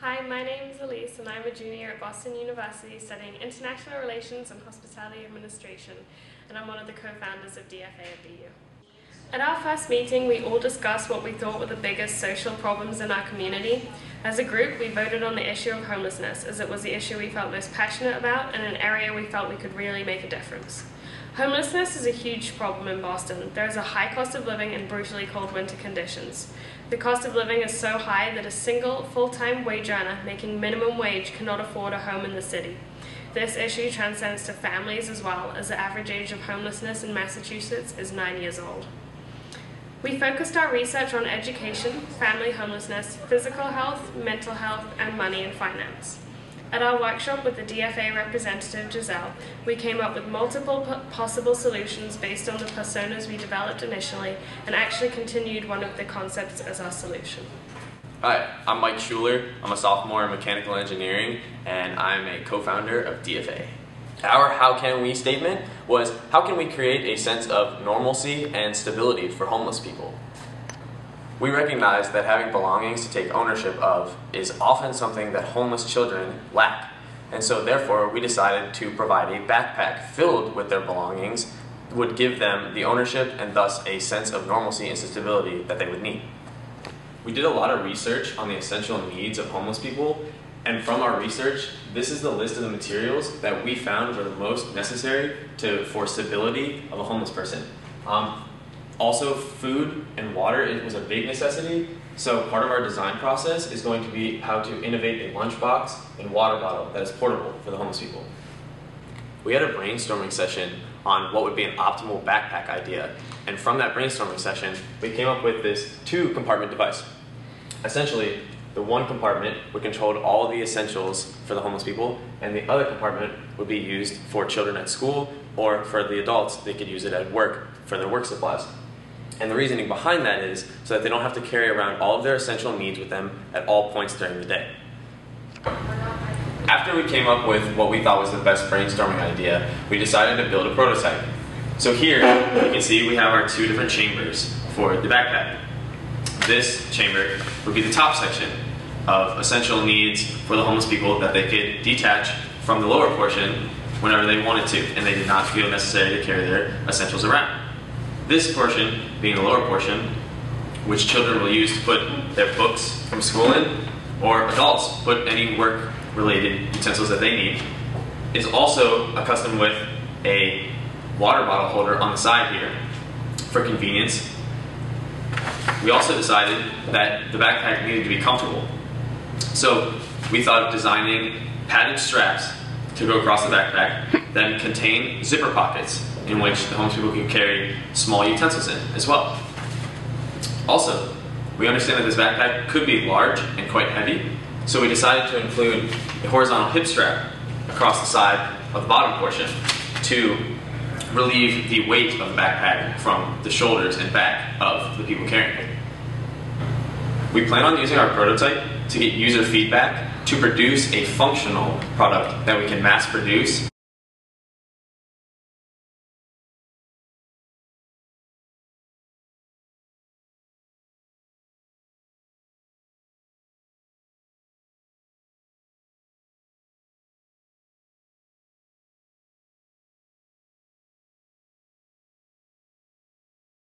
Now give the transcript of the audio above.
Hi, my name is Elise and I'm a junior at Boston University studying International Relations and Hospitality Administration, and I'm one of the co-founders of DFA at BU. At our first meeting, we all discussed what we thought were the biggest social problems in our community. As a group, we voted on the issue of homelessness, as it was the issue we felt most passionate about and an area we felt we could really make a difference. Homelessness is a huge problem in Boston. There is a high cost of living in brutally cold winter conditions. The cost of living is so high that a single full-time wage earner making minimum wage cannot afford a home in the city. This issue transcends to families as well, as the average age of homelessness in Massachusetts is 9 years old. We focused our research on education, family homelessness, physical health, mental health, and money and finance. At our workshop with the DFA representative, Giselle, we came up with multiple possible solutions based on the personas we developed initially and actually continued one of the concepts as our solution. Hi, I'm Mike Schuller. I'm a sophomore in mechanical engineering and I'm a co-founder of DFA. Our How Can We statement was, how can we create a sense of normalcy and stability for homeless people? We recognize that having belongings to take ownership of is often something that homeless children lack. And so therefore we decided to provide a backpack filled with their belongings would give them the ownership and thus a sense of normalcy and stability that they would need. We did a lot of research on the essential needs of homeless people, and from our research, this is the list of the materials that we found were the most necessary for stability of a homeless person. Also, food and water was a big necessity, so part of our design process is going to be how to innovate a lunchbox and water bottle that is portable for the homeless people. We had a brainstorming session on what would be an optimal backpack idea, and from that brainstorming session, we came up with this two-compartment device. Essentially, the one compartment would control all the essentials for the homeless people, and the other compartment would be used for children at school, or for the adults, they could use it at work for their work supplies. And the reasoning behind that is so that they don't have to carry around all of their essential needs with them at all points during the day. After we came up with what we thought was the best brainstorming idea, we decided to build a prototype. So here, you can see we have our two different chambers for the backpack. This chamber would be the top section of essential needs for the homeless people that they could detach from the lower portion whenever they wanted to, and they did not feel necessary to carry their essentials around. This portion, being the lower portion, which children will use to put their books from school in, or adults put any work-related utensils that they need, is also accustomed with a water bottle holder on the side here for convenience. We also decided that the backpack needed to be comfortable. So we thought of designing padded straps to go across the backpack that contain zipper pockets in which the homeless people can carry small utensils in as well. Also, we understand that this backpack could be large and quite heavy, so we decided to include a horizontal hip strap across the side of the bottom portion to relieve the weight of the backpack from the shoulders and back of the people carrying it. We plan on using our prototype to get user feedback to produce a functional product that we can mass produce